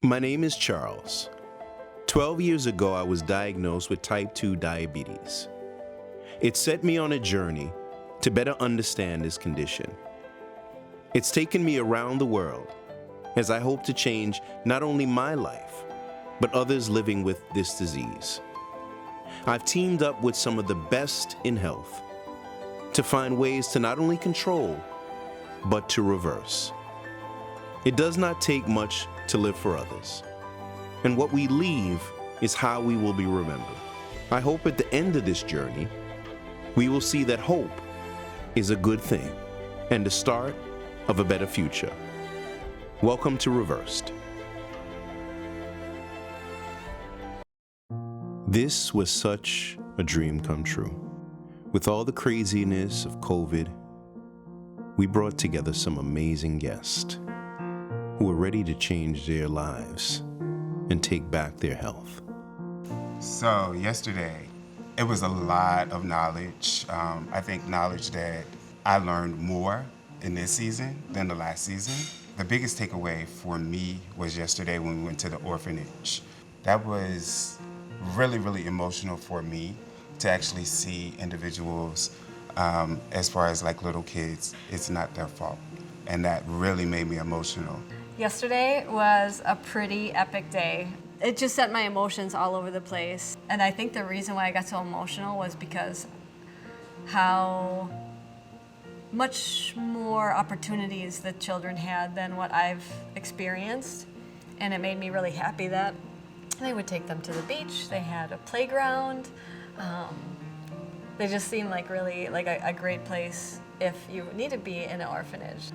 My name is Charles. 12 years ago, I was diagnosed with type 2 diabetes. It set me on a journey to better understand this condition. It's taken me around the world as I hope to change not only my life, but others living with this disease. I've teamed up with some of the best in health to find ways to not only control, but to reverse. It does not take much to live for others, and what we leave is how we will be remembered. I hope at the end of this journey, we will see that hope is a good thing and the start of a better future. Welcome to Reversed. This was such a dream come true. With all the craziness of COVID, we brought together some amazing guests who were ready to change their lives and take back their health. So yesterday, it was a lot of knowledge. I think knowledge that I learned more in this season than the last season. The biggest takeaway for me was yesterday when we went to the orphanage. That was really, really emotional for me to actually see individuals, as far as like little kids, it's not their fault. And that really made me emotional. Yesterday was a pretty epic day. It just set my emotions all over the place. And I think the reason why I got so emotional was because how much more opportunities the children had than what I've experienced. And it made me really happy that they would take them to the beach. They had a playground. They just seemed like really like a great place if you need to be in an orphanage.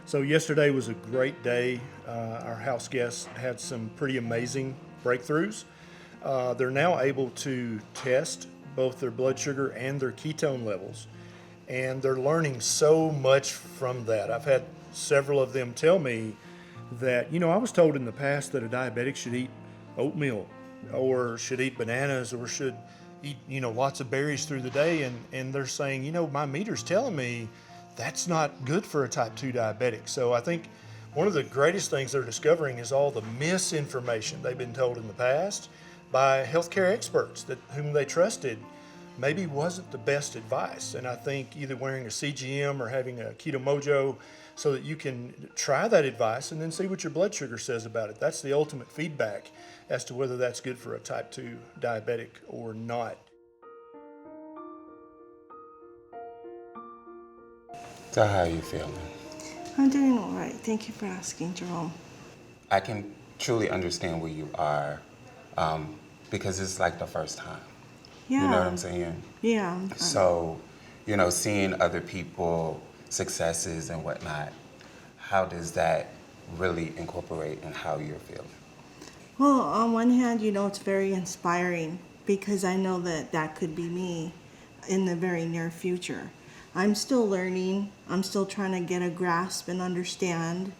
So yesterday was a great day. Our house guests had some pretty amazing breakthroughs. They're now able to test both their blood sugar and their ketone levels, and they're learning so much from that. I've had several of them tell me that, I was told in the past that a diabetic should eat oatmeal or should eat bananas or should eat, lots of berries through the day, and they're saying, my meter's telling me that's not good for a type 2 diabetic. So I think one of the greatest things they're discovering is all the misinformation they've been told in the past by healthcare experts whom they trusted maybe wasn't the best advice. And I think either wearing a CGM or having a Keto Mojo so that you can try that advice and then see what your blood sugar says about it. That's the ultimate feedback as to whether that's good for a type 2 diabetic or not. So how are you feeling? I'm doing all right. Thank you for asking, Jerome. I can truly understand where you are, because it's like the first time. Yeah. You know what I'm saying? Yeah. I'm fine. So, seeing other people, successes and whatnot, how does that really incorporate in how you're feeling? Well, on one hand, it's very inspiring because I know that could be me in the very near future. I'm still learning. I'm still trying to get a grasp and understand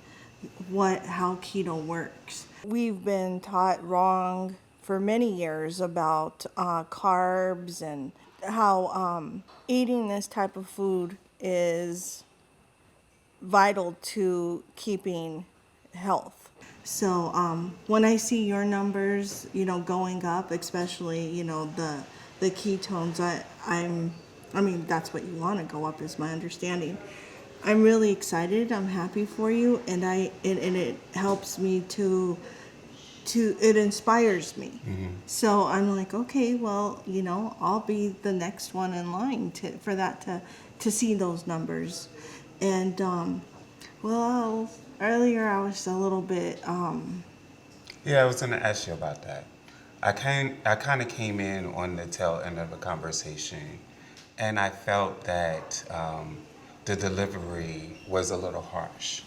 how keto works. We've been taught wrong for many years about carbs and how eating this type of food is vital to keeping health. So when I see your numbers, going up, especially, the ketones, I mean, that's what you want to go up, is my understanding. I'm really excited. I'm happy for you, and it helps me it inspires me. Mm-hmm. So I'm like, okay, well, I'll be the next one in line for that to see those numbers. And earlier I was a little bit. Yeah, I was going to ask you about that. I kind of came in on the tail end of a conversation. And I felt that the delivery was a little harsh.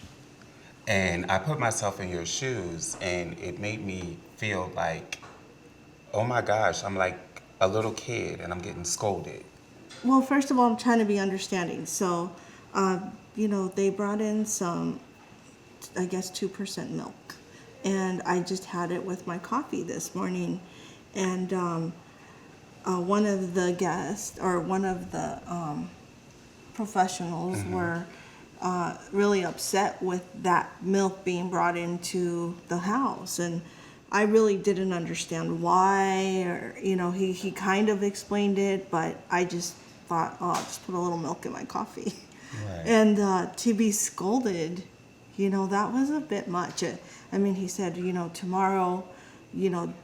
And I put myself in your shoes, and it made me feel like, oh my gosh, I'm like a little kid and I'm getting scolded. Well, first of all, I'm trying to be understanding. So, they brought in some, I guess, 2% milk. And I just had it with my coffee this morning. And one of the guests, or one of the professionals, mm-hmm. were really upset with that milk being brought into the house. And I really didn't understand why, or, he kind of explained it, but I just thought, oh, I'll just put a little milk in my coffee. Right. And to be scolded, that was a bit much. He said, tomorrow,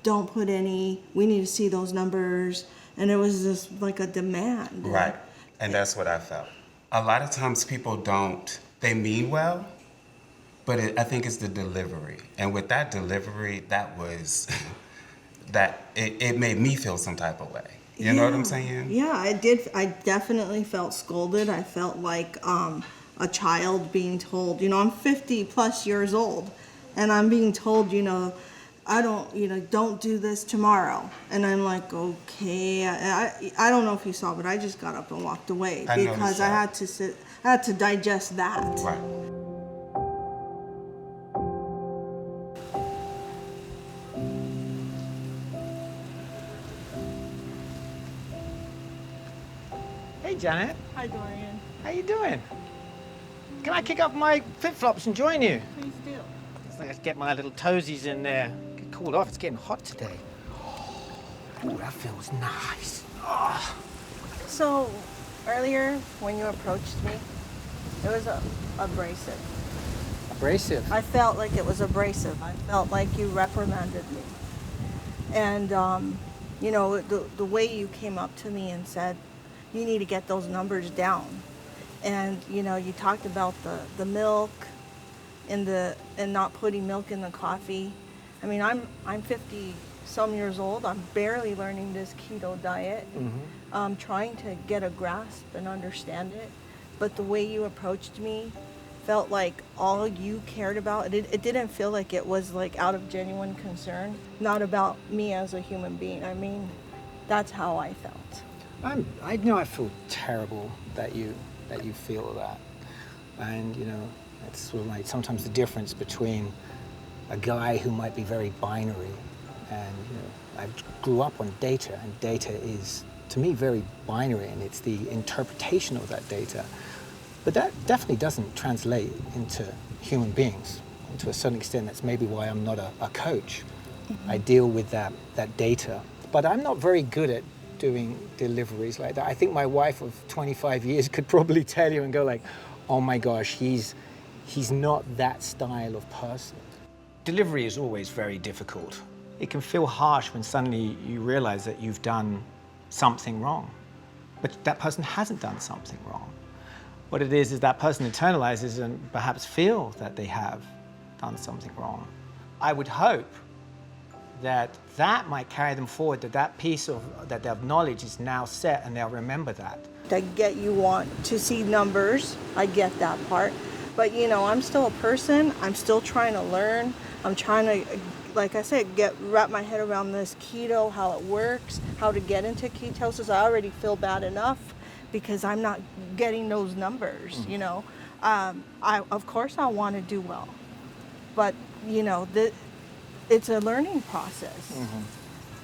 don't put any, we need to see those numbers. And it was just like a demand. Right. And that's what I felt. A lot of times people they mean well, but I think it's the delivery. And with that delivery, that was, it made me feel some type of way. You know what I'm saying? Yeah, I did. I definitely felt scolded. I felt like a child being told, I'm 50 plus years old, and I'm being told, don't do this tomorrow. And I'm like, okay. I don't know if you saw, but I just got up and walked away because I had to digest that. Right. Hey, Janet. Hi, Dorian. How you doing? Can I kick off my flip-flops and join you? Please do. Let's get my little toesies in there. Get cooled off. It's getting hot today. Oh, that feels nice. Oh. So, earlier when you approached me, it was abrasive. Abrasive? I felt like it was abrasive. I felt like you reprimanded me. And, the way you came up to me and said, you need to get those numbers down. And, you talked about the milk and not putting milk in the coffee. I'm 50 some years old. I'm barely learning this keto diet. I'm trying to get a grasp and understand it. But the way you approached me felt like all you cared about, it didn't feel like it was like out of genuine concern, not about me as a human being. That's how I felt. I know I feel terrible that you feel that. And, it's sort of like sometimes the difference between a guy who might be very binary and, I grew up on data, and data is, to me, very binary, and it's the interpretation of that data. But that definitely doesn't translate into human beings. And to a certain extent, that's maybe why I'm not a coach. I deal with that data. But I'm not very good at doing deliveries like that. I think my wife of 25 years could probably tell you and go like, oh my gosh, he's not that style of person. Delivery is always very difficult. It can feel harsh when suddenly you realize that you've done something wrong, but that person hasn't done something wrong. What it is that person internalizes and perhaps feel that they have done something wrong. I would hope that might carry them forward, that piece of their knowledge is now set and they'll remember that. I get you want to see numbers, I get that part, but I'm still a person, I'm still trying to learn, I'm trying to, like I said, wrap my head around this keto, how it works, how to get into ketosis. I already feel bad enough because I'm not getting those numbers, of course I want to do well, but it's a learning process.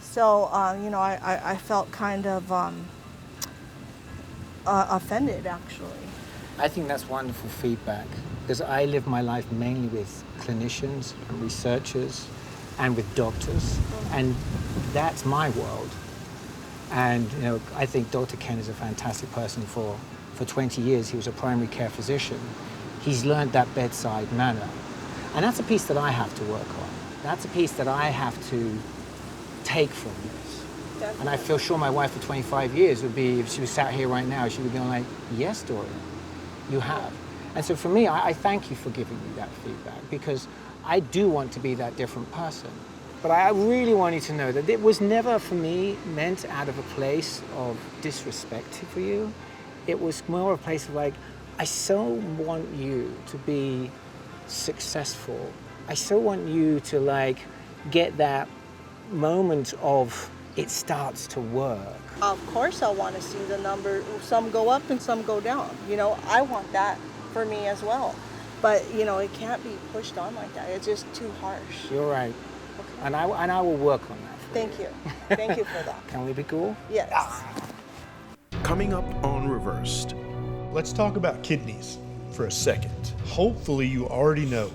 So, I felt kind of offended, actually. I think that's wonderful feedback, because I live my life mainly with clinicians and researchers and with doctors, and that's my world. And I think Dr. Ken is a fantastic person. For 20 years, he was a primary care physician. He's learned that bedside manner. And that's a piece that I have to work on. That's a piece that I have to take from this. Definitely. And I feel sure my wife for 25 years would be, if she was sat here right now, she would be going like, yes, Dorian, you have. And so for me, I thank you for giving me that feedback, because I do want to be that different person. But I really want you to know that it was never, for me, meant out of a place of disrespect for you. It was more a place of like, I so want you to be successful. I so want you to like get that moment of it starts to work. Of course I want to see the number, some go up and some go down. I want that for me as well. But, it can't be pushed on like that. It's just too harsh. You're right. Okay. And I will work on that for Thank you. Thank you for that. Can we be cool? Yes. Coming up on Reversed. Let's talk about kidneys. for a second. Hopefully you already know.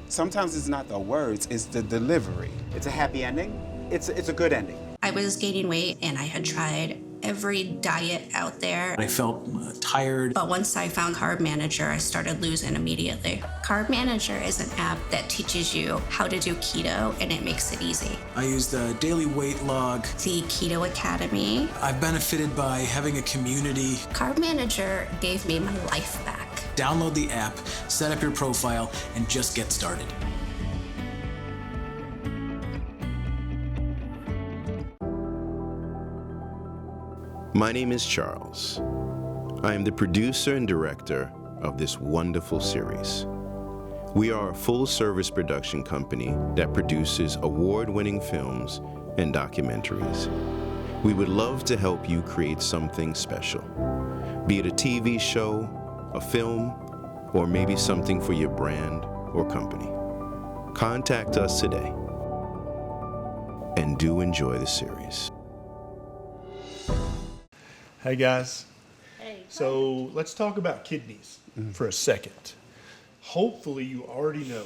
Sometimes it's not the words, it's the delivery. It's a happy ending. It's a good ending. I was gaining weight and I had tried every diet out there. I felt tired. But once I found Carb Manager, I started losing immediately. Carb Manager is an app that teaches you how to do keto and it makes it easy. I used a daily weight log. The Keto Academy. I've benefited by having a community. Carb Manager gave me my life back. Download the app, set up your profile, and just get started. My name is Charles. I am the producer and director of this wonderful series. We are a full-service production company that produces award-winning films and documentaries. We would love to help you create something special, be it a TV show, a film, or maybe something for your brand or company. Contact us today, and do enjoy the series. Hey guys. Hey. So let's talk about kidneys for a second. Hopefully you already know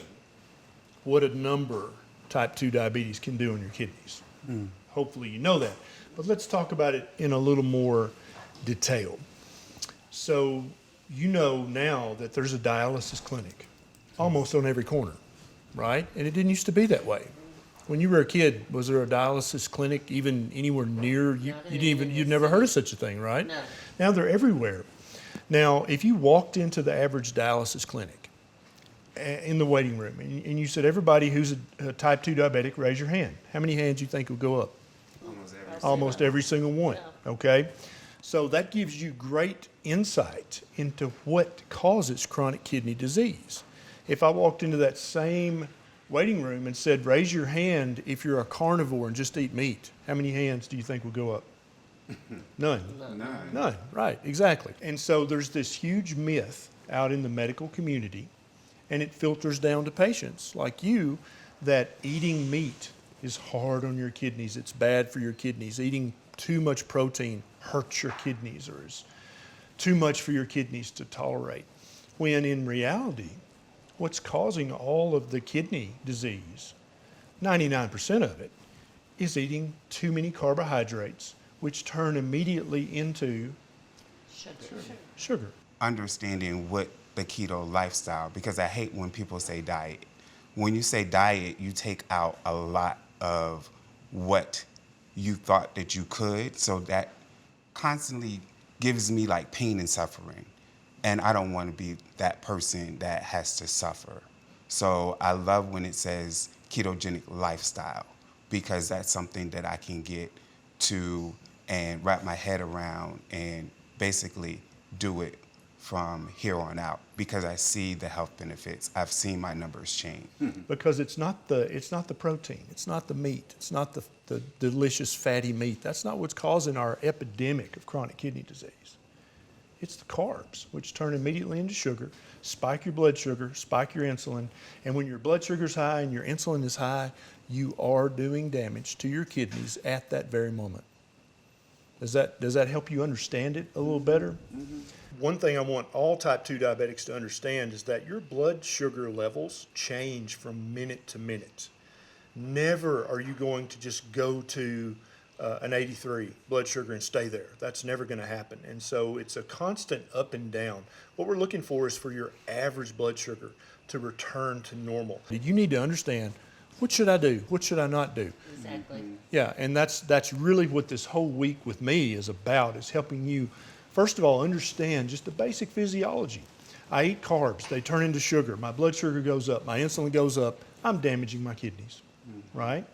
what a number type 2 diabetes can do on your kidneys. Hopefully you know that. But let's talk about it in a little more detail. So you know now that there's a dialysis clinic almost on every corner, right? And it didn't used to be that way. When you were a kid, was there a dialysis clinic even anywhere near you? You'd never heard of such a thing, right? No. Now they're everywhere. Now, if you walked into the average dialysis clinic in the waiting room and you said, everybody who's a type 2 diabetic, raise your hand. How many hands do you think would go up? Almost every single one, okay? So that gives you great insight into what causes chronic kidney disease. If I walked into that same waiting room and said, raise your hand if you're a carnivore and just eat meat, how many hands do you think would go up? None. None, right, exactly. And so there's this huge myth out in the medical community, and it filters down to patients like you, that eating meat is hard on your kidneys, it's bad for your kidneys. Eating too much protein hurts your kidneys, or is too much for your kidneys to tolerate. When in reality, what's causing all of the kidney disease, 99% of it, is eating too many carbohydrates, which turn immediately into sugar. Understanding what the keto lifestyle, because I hate when people say diet. When you say diet, you take out a lot of what you thought that you could, so that constantly gives me like pain and suffering. And I don't want to be that person that has to suffer. So I love when it says ketogenic lifestyle, because that's something that I can get to and wrap my head around and basically do it from here on out, because I see the health benefits. I've seen my numbers change. Because it's not the protein, it's not the meat, it's not the delicious fatty meat. That's not what's causing our epidemic of chronic kidney disease. It's the carbs, which turn immediately into sugar, spike your blood sugar, spike your insulin, and when your blood sugar's high and your insulin is high, you are doing damage to your kidneys at that very moment. Does that help you understand it a little better? One thing I want all type 2 diabetics to understand is that your blood sugar levels change from minute to minute. Never are you going to just go to an 83 blood sugar and stay there. That's never going to happen. And so it's a constant up and down. What we're looking for is for your average blood sugar to return to normal. You need to understand, what should I do? What should I not do? Exactly. Yeah, and that's really what this whole week with me is about, is helping you, first of all, understand just the basic physiology. I eat carbs, they turn into sugar, my blood sugar goes up, my insulin goes up, I'm damaging my kidneys, right?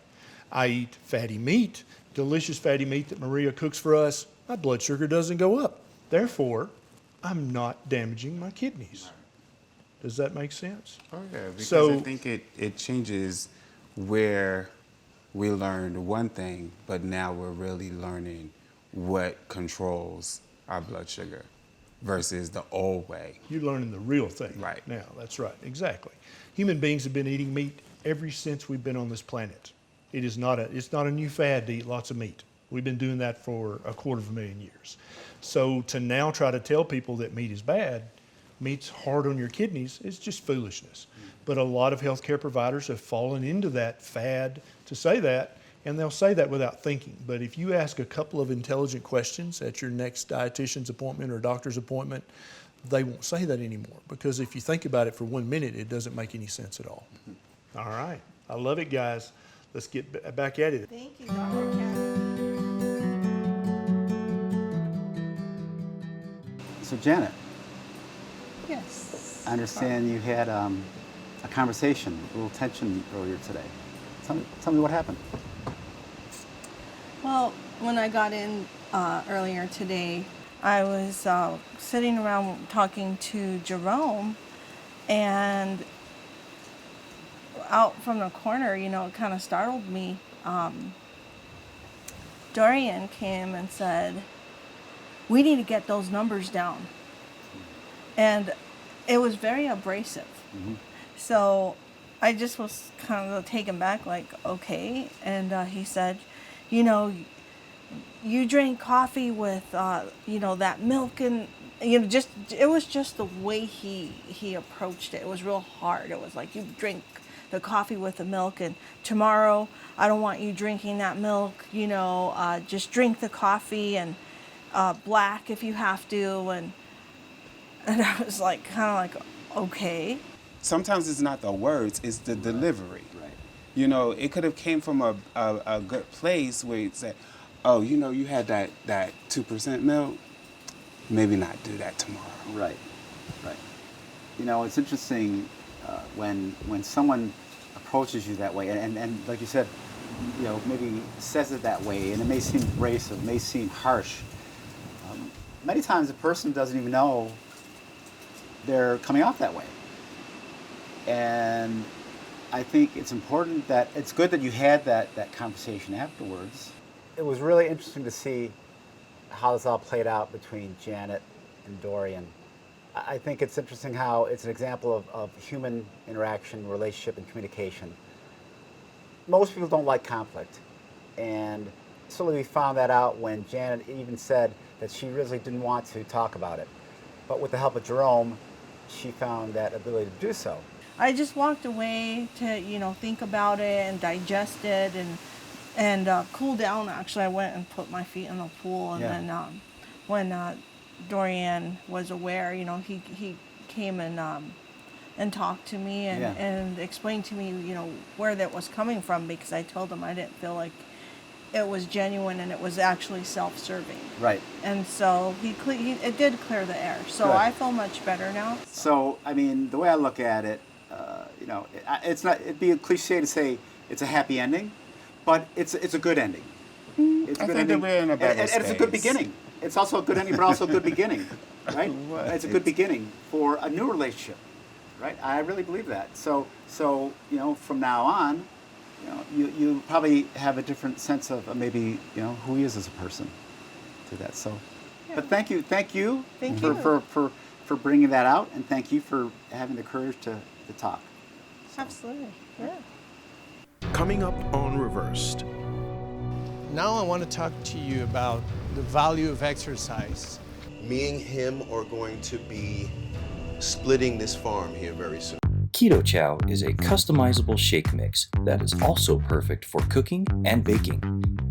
I eat fatty meat, delicious fatty meat that Maria cooks for us, my blood sugar doesn't go up. Therefore, I'm not damaging my kidneys. Does that make sense? Oh yeah, because So- I think it changes where we learned one thing, but now we're really learning what controls our blood sugar versus the old way. You're learning the real thing Right. now. That's right, exactly. Human beings have been eating meat ever since we've been on this planet. It's not a new fad to eat lots of meat. We've been doing that for 250,000 years. So to now try to tell people that meat is bad, meat's hard on your kidneys, it's just foolishness. But a lot of healthcare providers have fallen into that fad to say that, and they'll say that without thinking. But if you ask a couple of intelligent questions at your next dietitian's appointment or doctor's appointment, they won't say that anymore. Because if you think about it for 1 minute, it doesn't make any sense at all. All right. I love it, guys. Let's get back at it. Thank you, Dr. Ken. So Janet, Yes. I understand you had a conversation, a little tension earlier today. Tell me what happened. Well, when I got in earlier today, I was sitting around talking to Jerome, and out from the corner, you know, it kind of startled me. Dorian came and said, "We need to get those numbers down." And it was very abrasive. Mm-hmm. So I just was kind of taken back, like, okay. And he said, "You know, you drink coffee with, you know, that milk," and, you know, just, it was just the way he approached it. It was real hard. It was like, you drink the coffee with the milk, and tomorrow I don't want you drinking that milk, you know, just drink the coffee, and black if you have to. And I was like, kind of like, okay. Sometimes it's not the words, it's the delivery. Right. You know, it could have came from a good place where it said, oh, you know, you had that 2% milk, maybe not do that tomorrow. Right. You know, it's interesting when someone approaches you that way, and like you said, you know, maybe says it that way, and it may seem abrasive, may seem harsh. Many times a person doesn't even know they're coming off that way. And I think it's important that, it's good that you had that conversation afterwards. It was really interesting to see how this all played out between Janet and Dorian. I think it's interesting how it's an example of human interaction, relationship, and communication. Most people don't like conflict. And slowly we found that out when Janet even said that she really didn't want to talk about it. But with the help of Jerome, she found that ability to do so. I just walked away to, you know, think about it and digest it and cool down. Actually, I went and put my feet in the pool, and then when Dorian was aware, you know, he came and talked to me and explained to me, you know, where that was coming from, because I told him I didn't feel like it was genuine and it was actually self-serving. Right. And so it did clear the air. So Good. I feel much better now. So, I mean, the way I look at it, you know, it's not, it'd be a cliche to say it's a happy ending, but it's a good ending. It's a good ending. We're in a better and it's a good beginning. It's also a good ending, but also a good beginning, right? It's a good beginning for a new relationship, right? I really believe that. So you know, from now on, you know, you probably have a different sense of maybe, you know, who he is as a person to that. So, but thank you for bringing that out, and thank you for having the courage to talk. Absolutely, yeah. Coming up on Reversed. Now I want to talk to you about the value of exercise. Me and him are going to be splitting this farm here very soon. Keto Chow is a customizable shake mix that is also perfect for cooking and baking,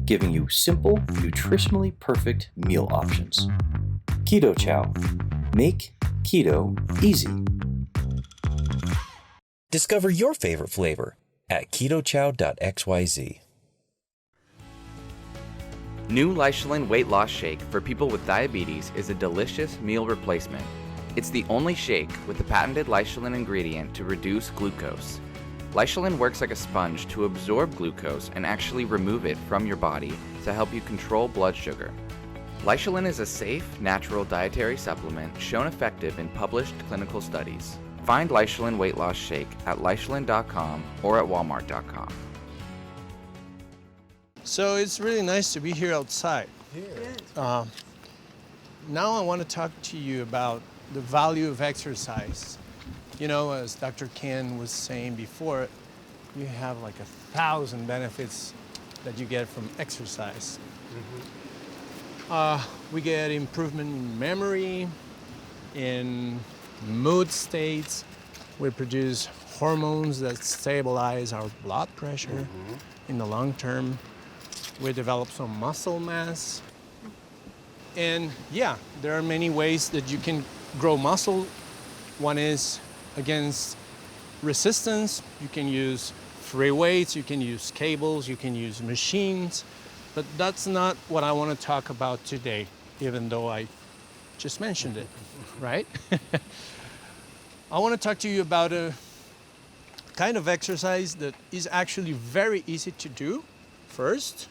giving you simple, nutritionally perfect meal options. Keto Chow. Make keto easy. Discover your favorite flavor at ketochow.xyz. New Leishman Weight Loss Shake for people with diabetes is a delicious meal replacement. It's the only shake with the patented Leishman ingredient to reduce glucose. Leishman works like a sponge to absorb glucose and actually remove it from your body to help you control blood sugar. Leishman is a safe, natural dietary supplement shown effective in published clinical studies. Find Leishman Weight Loss Shake at leishman.com or at walmart.com. So it's really nice to be here outside. Now I want to talk to you about the value of exercise. You know, as Dr. Ken was saying before, you have like 1,000 benefits that you get from exercise. We get improvement in memory, in mood states. We produce hormones that stabilize our blood pressure in the long term. We develop some muscle mass. And yeah, there are many ways that you can grow muscle. One is against resistance. You can use free weights, you can use cables, you can use machines, but that's not what I want to talk about today, even though I just mentioned it, right? I want to talk to you about a kind of exercise that is actually very easy to do first,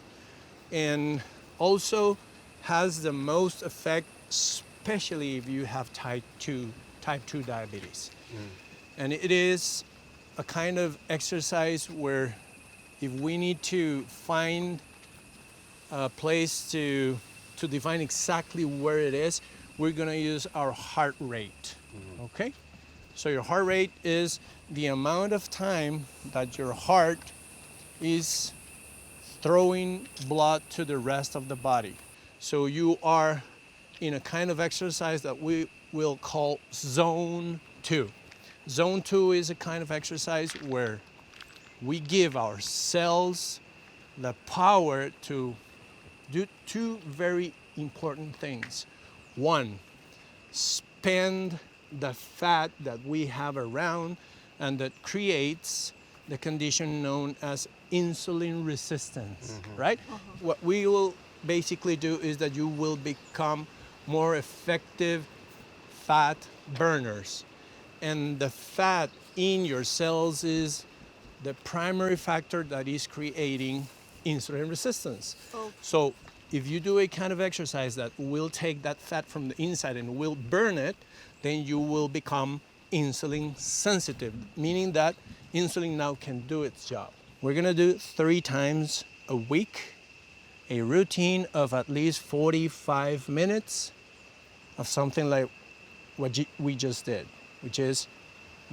and also has the most effect, especially if you have type 2 diabetes. And it is a kind of exercise where if we need to find a place to define exactly where it is, we're gonna use our heart rate, okay? So your heart rate is the amount of time that your heart is throwing blood to the rest of the body. So you are in a kind of exercise that we will call zone 2. Zone 2 is a kind of exercise where we give our cells the power to do two very important things. One, spend the fat that we have around and that creates the condition known as insulin resistance, right? What we will basically do is that you will become more effective fat burners. And the fat in your cells is the primary factor that is creating insulin resistance. So if you do a kind of exercise that will take that fat from the inside and will burn it, then you will become insulin sensitive, meaning that insulin now can do its job. We're gonna do 3 times a week, a routine of at least 45 minutes of something like what we just did, which is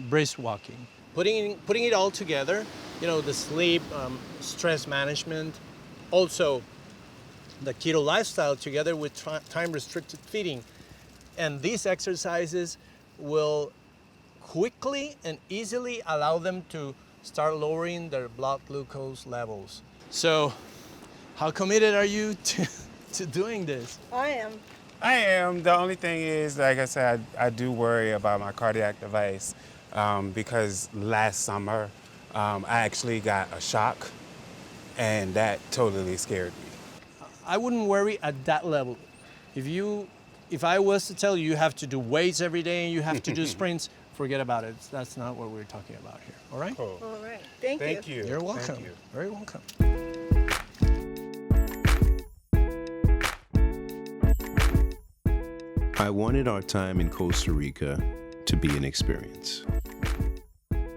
brisk walking. Putting it all together, you know, the sleep, stress management, also the keto lifestyle together with time-restricted feeding. And these exercises will quickly and easily allow them to start lowering their blood glucose levels. So, how committed are you to doing this? I am. The only thing is, like I said, I do worry about my cardiac device because last summer I actually got a shock, and that totally scared me. I wouldn't worry at that level. If I was to tell you you have to do weights every day and you have to do sprints, forget about it. That's not what we're talking about here. All right? Cool. All right. Thank you. You're welcome. Thank you. Very welcome. I wanted our time in Costa Rica to be an experience.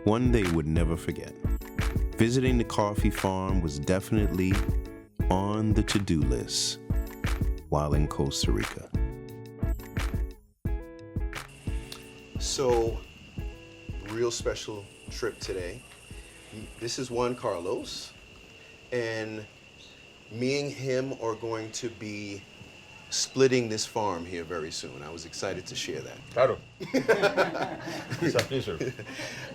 One they would never forget. Visiting the coffee farm was definitely on the to-do list while in Costa Rica. So, real special trip today. This is Juan Carlos, and me and him are going to be splitting this farm here very soon. I was excited to share that. Claro. It's a pleasure.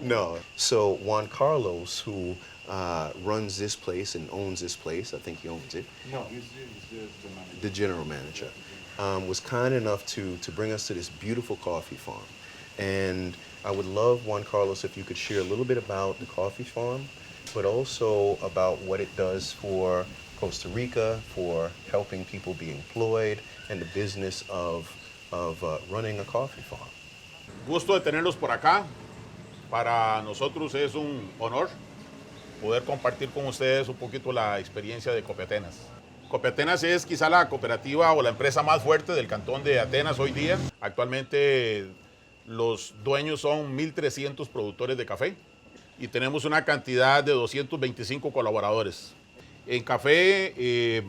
No. So Juan Carlos, who runs this place and owns this place, I think he owns it. No, he's the manager. The general manager, was kind enough to bring us to this beautiful coffee farm. And I would love, Juan Carlos, if you could share a little bit about the coffee farm, but also about what it does for Costa Rica, for helping people be employed, and the business of running a coffee farm. Gusto de tenerlos por acá. Para nosotros es un honor poder compartir con ustedes un poquito la experiencia de Copiatenas. Copiatenas es quizá la cooperativa o la empresa más fuerte del cantón de Atenas hoy día. Actualmente los dueños son 1,300 productores de café y tenemos una cantidad de 225 colaboradores. En café,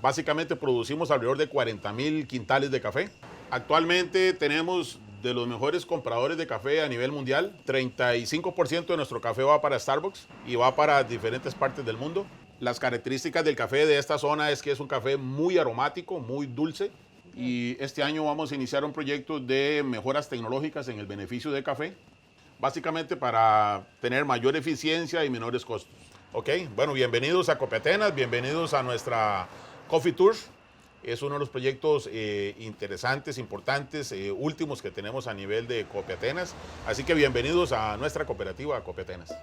básicamente producimos alrededor de 40,000 quintales de café. Actualmente tenemos de los mejores compradores de café a nivel mundial. 35% de nuestro café va para Starbucks y va para diferentes partes del mundo. Las características del café de esta zona es que es un café muy aromático, muy dulce, y este año vamos a iniciar un proyecto de mejoras tecnológicas en el beneficio de café, básicamente para tener mayor eficiencia y menores costos. Ok, bueno, bienvenidos a Copiatenas, bienvenidos a nuestra Coffee Tour. Es uno de los proyectos interesantes, importantes, últimos que tenemos a nivel de Copiatenas. Así que bienvenidos a nuestra cooperativa Copiatenas.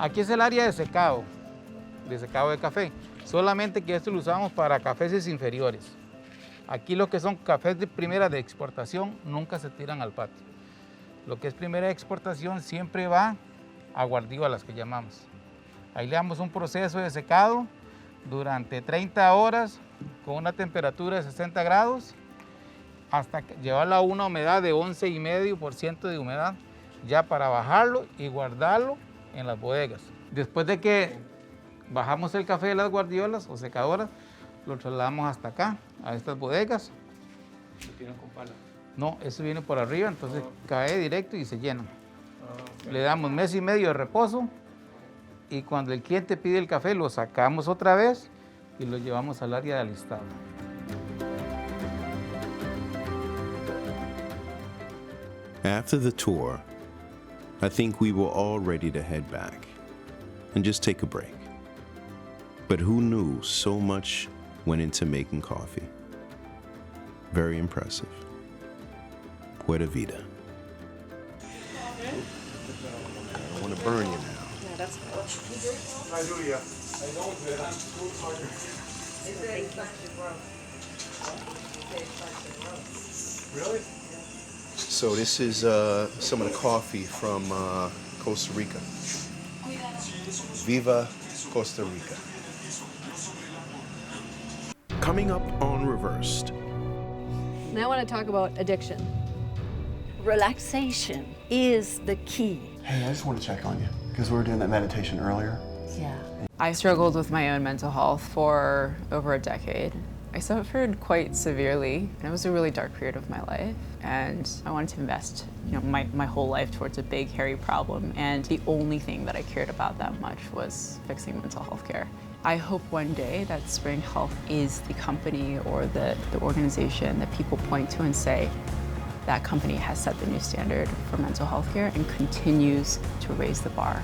Aquí es el área de secado de café. Solamente que esto lo usamos para cafés inferiores. Aquí lo que son cafés de primera de exportación nunca se tiran al patio. Lo que es primera de exportación siempre va a guardiolas, que llamamos. Ahí le damos un proceso de secado durante 30 horas con una temperatura de 60 grados hasta llevarlo a una humedad de 11,5% de humedad, ya para bajarlo y guardarlo en las bodegas. Después de que bajamos el café de las guardiolas o secadoras, lo trasladamos hasta acá, a estas bodegas. ¿Se tiran con pala? No, eso viene por arriba, entonces cae directo y se llena. Le damos 1 mes y medio de reposo y cuando el cliente pide el café lo sacamos otra vez y lo llevamos al área de alistado. After the tour, I think we were all ready to head back and just take a break. But who knew so much went into making coffee? Very impressive. Pura vida. I want to burn you now. Yeah, that's good. Really? So this is some of the coffee from Costa Rica. Viva Costa Rica. Coming up on Reversed. Now I want to talk about addiction. Relaxation is the key. Hey, I just want to check on you because we were doing that meditation earlier. Yeah. I struggled with my own mental health for over a decade. I suffered quite severely, and it was a really dark period of my life. And I wanted to invest, my whole life towards a big, hairy problem. And the only thing that I cared about that much was fixing mental health care. I hope one day that Spring Health is the company or the organization that people point to and say, that company has set the new standard for mental health care and continues to raise the bar.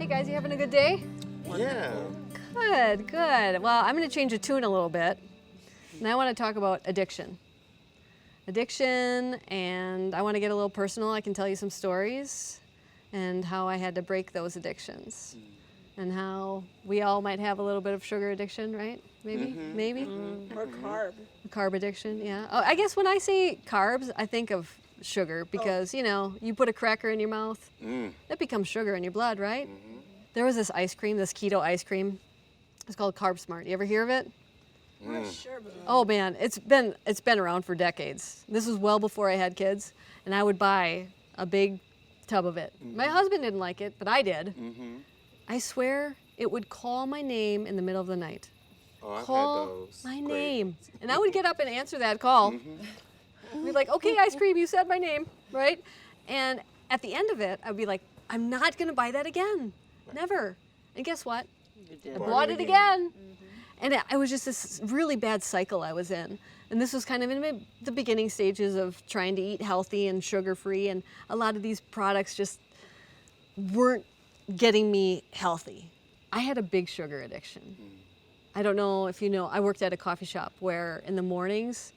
Guys, you having a good day? Yeah. Good, good. Well, I'm going to change the tune a little bit. And I want to talk about addiction. Addiction, and I want to get a little personal. I can tell you some stories and how I had to break those addictions. And how we all might have a little bit of sugar addiction, right? Maybe? Maybe? Or carb. Carb addiction, yeah. Oh, I guess when I say carbs, I think of sugar because, you put a cracker in your mouth, it becomes sugar in your blood, right? There was this ice cream, this keto ice cream. It's called Carb Smart. You ever hear of it? Sure, Oh man, it's been around for decades. This was well before I had kids, and I would buy a big tub of it. My husband didn't like it, but I did. I swear it would call my name in the middle of the night. Oh, I've Call had those. my Great. name. And I would get up and answer that call. Be like, okay, ice cream, you said my name, right? And at the end of it, I'd be like, I'm not gonna buy that again. Never. And guess what? I bought it again. And it was just this really bad cycle I was in. And this was kind of in the beginning stages of trying to eat healthy and sugar-free, and a lot of these products just weren't getting me healthy. I had a big sugar addiction. I don't know if you know, I worked at a coffee shop where in the mornings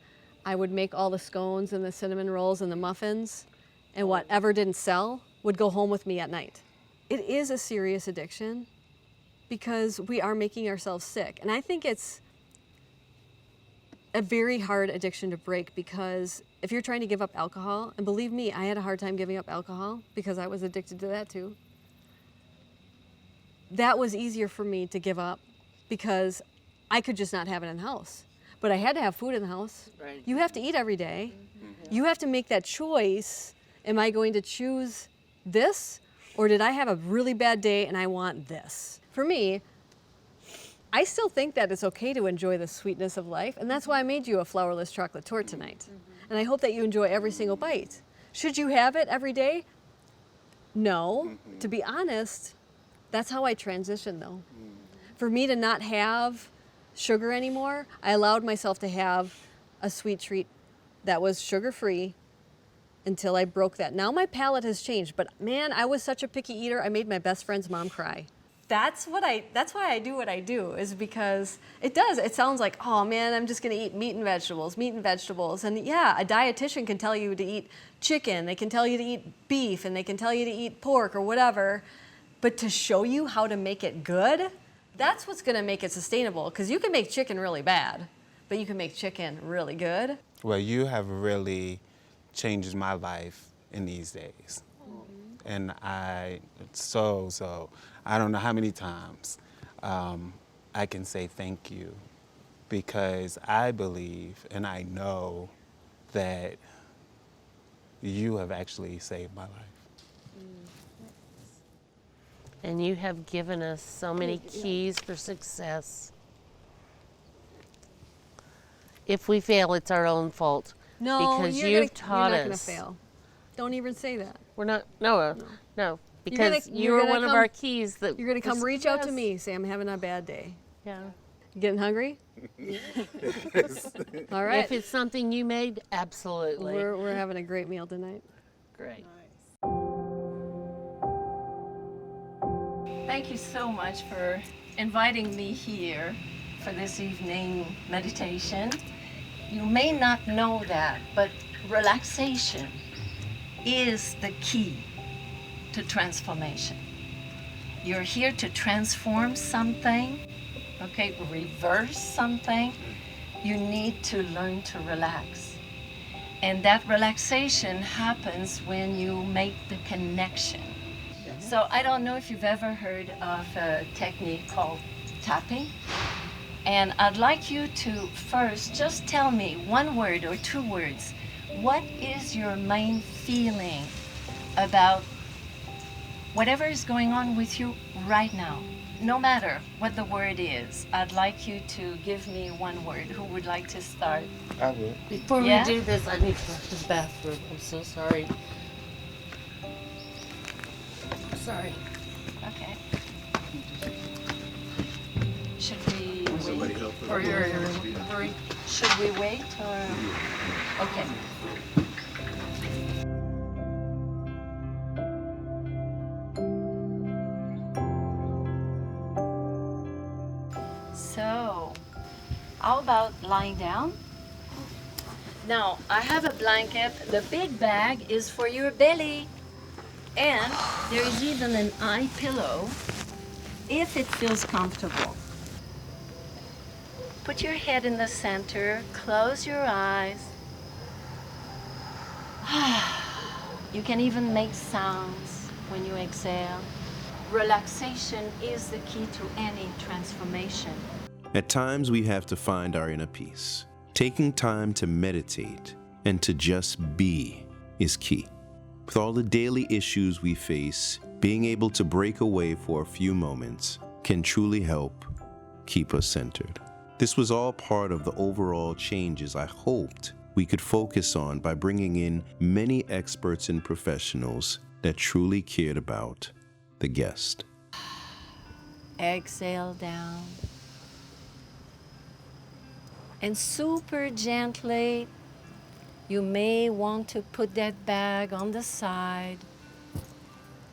I would make all the scones and the cinnamon rolls and the muffins, and whatever didn't sell would go home with me at night. It is a serious addiction because we are making ourselves sick. And I think it's a very hard addiction to break, because if you're trying to give up alcohol, and believe me, I had a hard time giving up alcohol because I was addicted to that too. That was easier for me to give up because I could just not have it in the house. But I had to have food in the house. Right. You have to eat every day. You have to make that choice. Am I going to choose this, or did I have a really bad day and I want this? For me, I still think that it's okay to enjoy the sweetness of life, and that's why I made you a flourless chocolate torte tonight. And I hope that you enjoy every single bite. Should you have it every day? No. To be honest, that's how I transitioned though. For me to not have sugar anymore, I allowed myself to have a sweet treat that was sugar-free until I broke that. Now my palate has changed, but man, I was such a picky eater, I made my best friend's mom cry. That's why I do what I do, is because it sounds like, oh man, I'm just gonna eat meat and vegetables. And yeah, a dietitian can tell you to eat chicken, they can tell you to eat beef, and they can tell you to eat pork or whatever, but to show you how to make it good, that's what's gonna make it sustainable, because you can make chicken really bad, but you can make chicken really good. Well, you have really changed my life in these days. And I don't know how many times I can say thank you, because I believe and I know that you have actually saved my life. And you have given us so many keys for success. If we fail, it's our own fault. No, because you're you've not taught us. gonna fail. Don't even say that. We're not. No. Because You're one of our keys that you're gonna come for reach out to success. me, say I'm having a bad day. Yeah. You getting hungry? All right. If it's something you made, absolutely. We're having a great meal tonight. Great. Thank you so much for inviting me here for this evening meditation. You may not know that, but relaxation is the key to transformation. You're here to transform something, okay, reverse something. You need to learn to relax. And that relaxation happens when you make the connection. So I don't know if you've ever heard of a technique called tapping. And I'd like you to first just tell me one word or two words. What is your main feeling about whatever is going on with you right now? No matter what the word is, I'd like you to give me one word. Who would like to start? I will. Before we do this, I need to go to the bathroom. I'm so sorry. Sorry. Okay. Should we wait for your hurry? Should we wait or? Okay. So, how about lying down? Now, I have a blanket. The big bag is for your belly. And there is even an eye pillow if it feels comfortable. Put your head in the center, close your eyes. You can even make sounds when you exhale. Relaxation is the key to any transformation. At times, we have to find our inner peace. Taking time to meditate and to just be is key. With all the daily issues we face, being able to break away for a few moments can truly help keep us centered. This was all part of the overall changes I hoped we could focus on by bringing in many experts and professionals that truly cared about the guest. Exhale down. And super gently, you may want to put that bag on the side.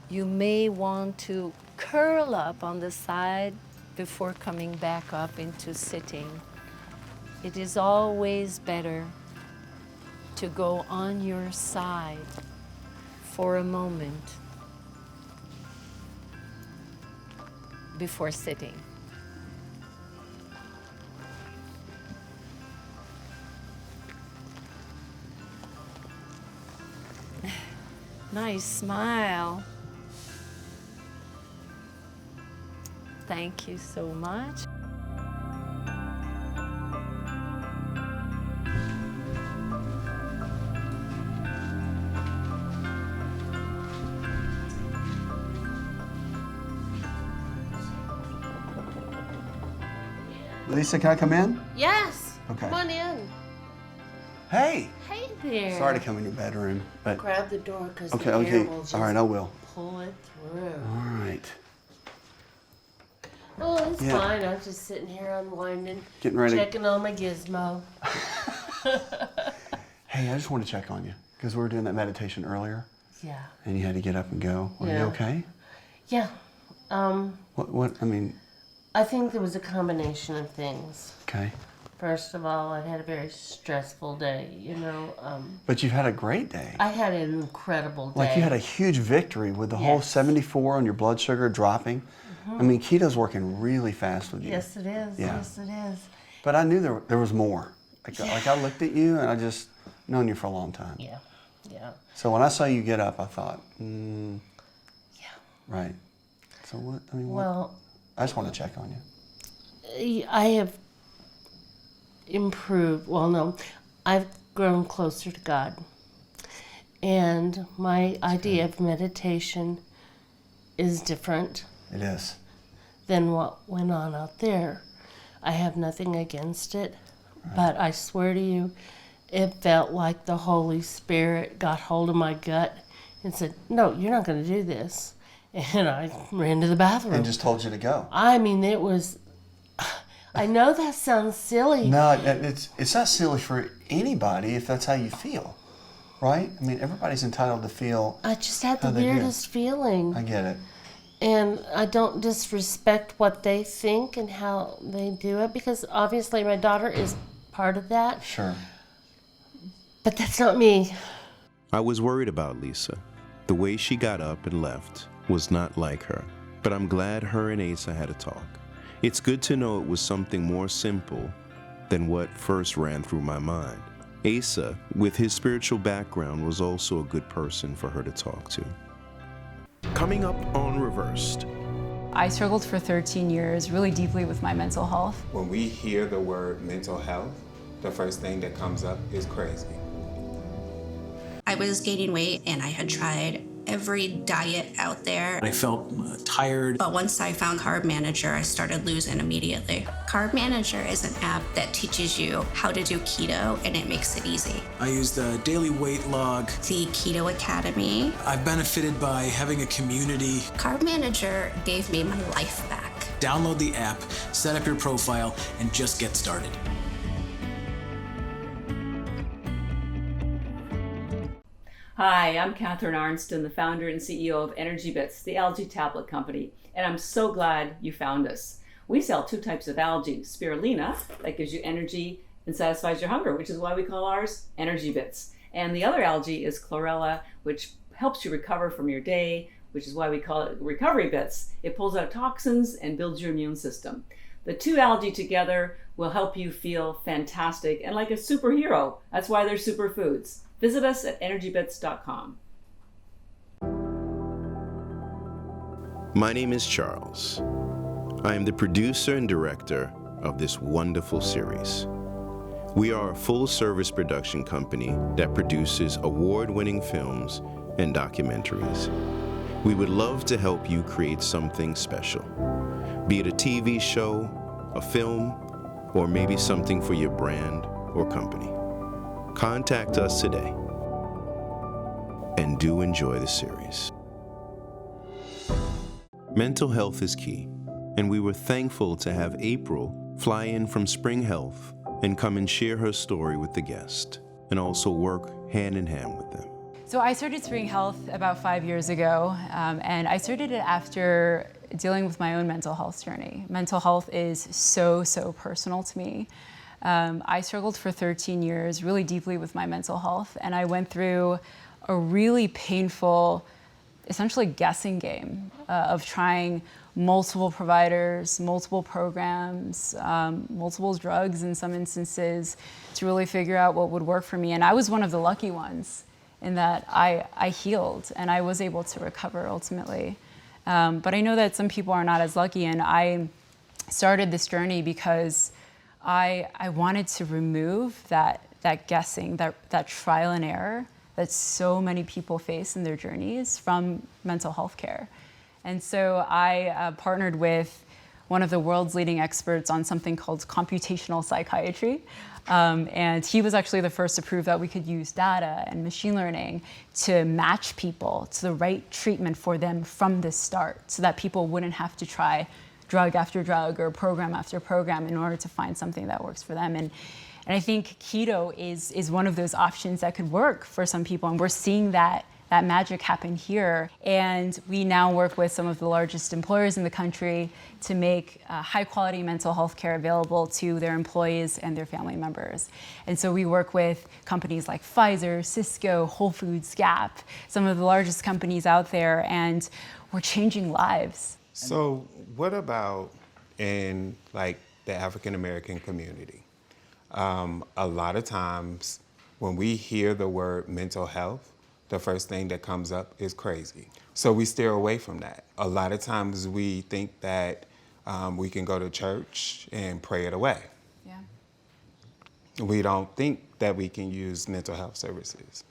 You may want to curl up on the side before coming back up into sitting. It is always better to go on your side for a moment before sitting. Nice smile. Thank you so much. Lisa, can I come in? Yes. Okay. Come on in. Hey. Hey there. Sorry to come in your bedroom, but Grab the door because okay, the air okay. will just All right, I will. pull it through. All right. Oh, it's Yeah. fine. I'm just sitting here unwinding, Getting ready. checking on my gizmo. Hey, I just want to check on you because we were doing that meditation earlier. Yeah. And you had to get up and go. Are you Yeah. okay? Yeah. What? I mean, I think there was a combination of things. okay. First of all, I had a very stressful day, you know. But you've had a great day. I had an incredible day. Like you had a huge victory with the whole 74 on your blood sugar dropping. I mean, keto's working really fast with you. Yes, it is. Yeah. Yes, it is. But I knew there was more. Like I looked at you and I just known you for a long time. Yeah, yeah. So when I saw you get up, I thought, Yeah. right. So what? I mean, Well, I just want to check on you. I have improved. Well, no, I've grown closer to God. And my idea of meditation is different It is. than what went on out there. I have nothing against it, but I swear to you, it felt like the Holy Spirit got hold of my gut and said, "No, you're not going to do this." And I ran to the bathroom. And just told you to go. I mean, it was. I know that sounds silly. No, it's not silly for anybody if that's how you feel, right? I mean, everybody's entitled to feel. I just had the how they do. weirdest feeling. I get it. And I don't disrespect what they think and how they do it because obviously my daughter is part of that. Sure. But that's not me. I was worried about Lisa. The way she got up and left was not like her, but I'm glad her and Asa had a talk. It's good to know it was something more simple than what first ran through my mind. Asa, with his spiritual background, was also a good person for her to talk to. Coming up on Reversed. I struggled for 13 years really deeply with my mental health. When we hear the word mental health, the first thing that comes up is crazy. I was gaining weight and I had tried every diet out there. I felt tired. But once I found Carb Manager, I started losing immediately. Carb Manager is an app that teaches you how to do keto and it makes it easy. I used a daily weight log. The Keto Academy. I've benefited by having a community. Carb Manager gave me my life back. Download the app, set up your profile, and just get started. Hi, I'm Catherine Arnston, the founder and CEO of Energy Bits, the algae tablet company, and I'm so glad you found us. We sell two types of algae, spirulina, that gives you energy and satisfies your hunger, which is why we call ours Energy Bits. And the other algae is chlorella, which helps you recover from your day, which is why we call it Recovery Bits. It pulls out toxins and builds your immune system. The two algae together will help you feel fantastic and like a superhero. That's why they're superfoods. Visit us at energybits.com. My name is Charles. I am the producer and director of this wonderful series. We are a full-service production company that produces award-winning films and documentaries. We would love to help you create something special, be it a TV show, a film, or maybe something for your brand or company. Contact us today and do enjoy the series. Mental health is key, and we were thankful to have April fly in from Spring Health and come and share her story with the guest, and also work hand in hand with them. So I started Spring Health about 5 years ago, and I started it after dealing with my own mental health journey. Mental health is so personal to me. I struggled for 13 years really deeply with my mental health, and I went through a really painful, essentially guessing game of trying multiple providers, multiple programs, multiple drugs in some instances to really figure out what would work for me. And I was one of the lucky ones in that I healed and I was able to recover ultimately. But I know that some people are not as lucky, and I started this journey because I wanted to remove that guessing, that trial and error that so many people face in their journeys from mental health care. And so I partnered with one of the world's leading experts on something called computational psychiatry. And he was actually the first to prove that we could use data and machine learning to match people to the right treatment for them from the start, so that people wouldn't have to try drug after drug or program after program in order to find something that works for them. And I think keto is one of those options that could work for some people, and we're seeing that magic happen here. And we now work with some of the largest employers in the country to make high quality mental health care available to their employees and their family members. And so we work with companies like Pfizer, Cisco, Whole Foods, Gap, some of the largest companies out there, and we're changing lives. So what about in like the African American community? A lot of times when we hear the word mental health, the first thing that comes up is crazy. So we steer away from that. A lot of times we think that we can go to church and pray it away. Yeah. We don't think that we can use mental health services.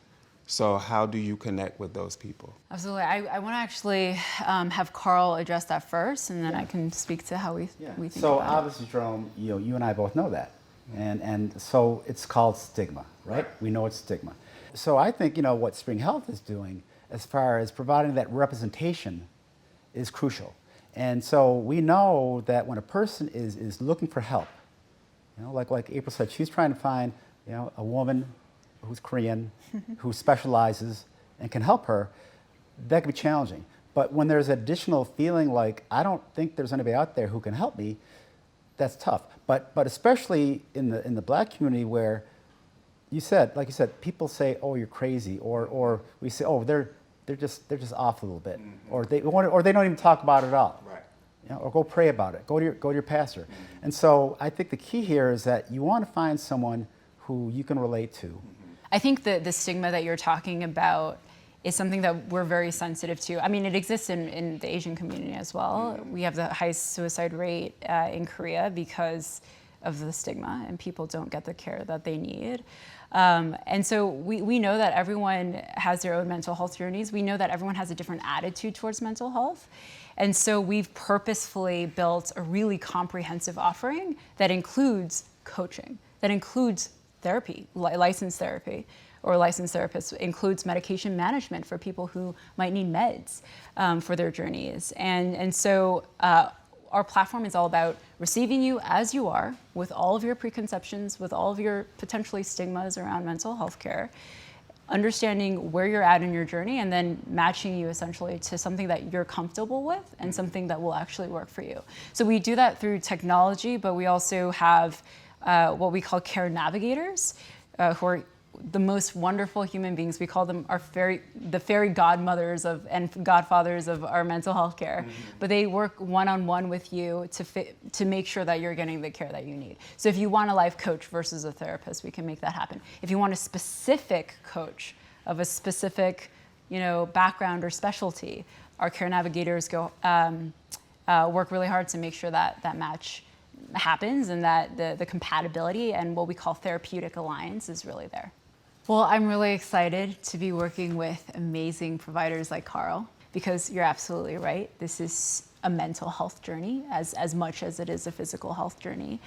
So how do you connect with those people? Absolutely. I want to actually have Carl address that first, and then I can speak to how we think So about obviously, Jerome, you and I both know that. And so it's called stigma, right? We know it's stigma. So I think, what Spring Health is doing as far as providing that representation is crucial. And so we know that when a person is looking for help, like April said, she's trying to find, a woman who's Korean, who specializes and can help her, that can be challenging. But when there's additional feeling like, I don't think there's anybody out there who can help me, that's tough. But especially in the Black community where like you said, people say, "Oh, you're crazy," or we say, "Oh, they're just off a little bit," or they don't even talk about it at all. Right. Or go pray about it. Go to your pastor. And so I think the key here is that you want to find someone who you can relate to. I think the stigma that you're talking about is something that we're very sensitive to. I mean, it exists in the Asian community as well. We have the highest suicide rate in Korea because of the stigma, and people don't get the care that they need. And so we know that everyone has their own mental health journeys. We know that everyone has a different attitude towards mental health. And so we've purposefully built a really comprehensive offering that includes coaching, that includes therapy, licensed therapy, or licensed therapists, includes medication management for people who might need meds for their journeys. And so our platform is all about receiving you as you are, with all of your preconceptions, with all of your potentially stigmas around mental health care, understanding where you're at in your journey, and then matching you essentially to something that you're comfortable with and something that will actually work for you. So we do that through technology, but we also have what we call care navigators, who are the most wonderful human beings. We call them the fairy godmothers and godfathers of our mental health care. But they work one-on-one with you to make sure that you're getting the care that you need. So if you want a life coach versus a therapist, we can make that happen. If you want a specific coach of a specific, background or specialty, our care navigators work really hard to make sure that match happens, and that the compatibility and what we call therapeutic alliance is really there. Well, I'm really excited to be working with amazing providers like Carl, because you're absolutely right. This is a mental health journey as much as it is a physical health journey.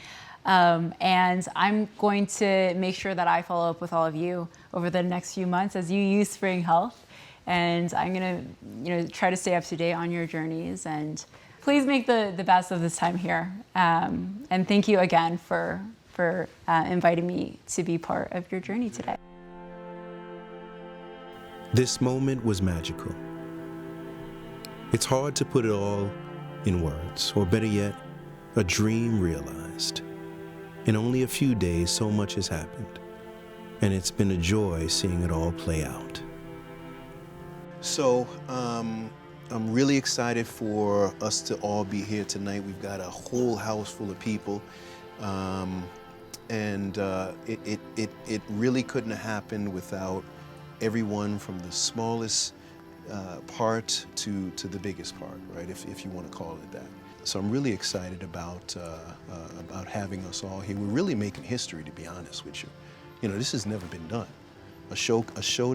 And I'm going to make sure that I follow up with all of you over the next few months as you use Spring Health. And I'm gonna try to stay up to date on your journeys, and please make the best of this time here. And thank you again for for inviting me to be part of your journey today. This moment was magical. It's hard to put it all in words, or better yet, a dream realized. In only a few days, so much has happened, and it's been a joy seeing it all play out. So, I'm really excited for us to all be here tonight. We've got a whole house full of people, and it really couldn't have happened without everyone from the smallest part to the biggest part, right? If you want to call it that. So I'm really excited about having us all here. We're really making history, to be honest with you. You know, this has never been done. A show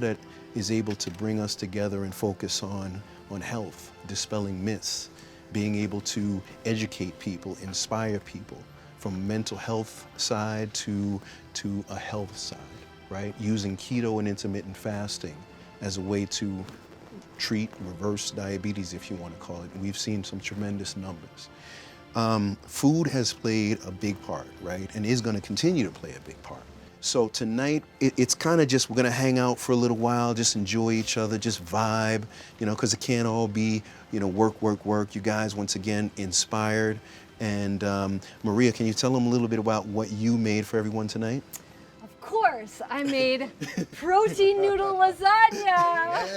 that is able to bring us together and focus on health, dispelling myths, being able to educate people, inspire people from a mental health side to a health side, right? Using keto and intermittent fasting as a way to treat, reverse diabetes, if you want to call it. And we've seen some tremendous numbers. Food has played a big part, right? And is going to continue to play a big part. So tonight, it's kind of just, we're going to hang out for a little while, just enjoy each other, just vibe, you know, because it can't all be, you know, work, work, work. You guys, once again, inspired. And Maria, can you tell them a little bit about what you made for everyone tonight? Of course, I made protein noodle lasagna.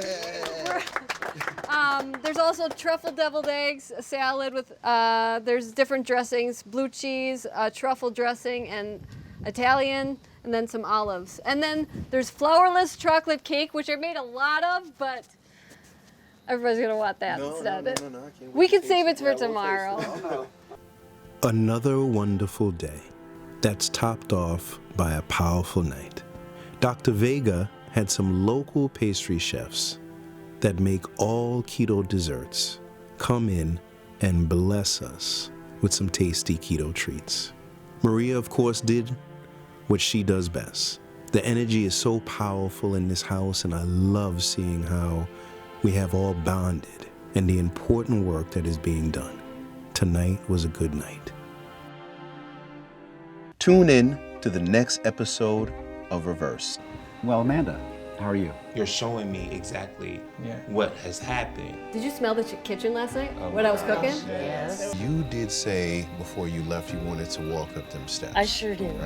There's also truffle deviled eggs, a salad with, there's different dressings, blue cheese, truffle dressing, and Italian, and then some olives. And then there's flourless chocolate cake, which I made a lot of, but everybody's gonna want that instead. No, we can save it for tomorrow. Another wonderful day that's topped off by a powerful night. Dr. Vega had some local pastry chefs that make all keto desserts come in and bless us with some tasty keto treats. Maria, of course, did what she does best. The energy is so powerful in this house, and I love seeing how we have all bonded and the important work that is being done. Tonight was a good night. Tune in to the next episode of Reverse. Well, Amanda, how are you? You're showing me exactly what has happened. Did you smell the kitchen last night when I was cooking? Yes. You did say before you left you wanted to walk up them steps. I sure did. Right?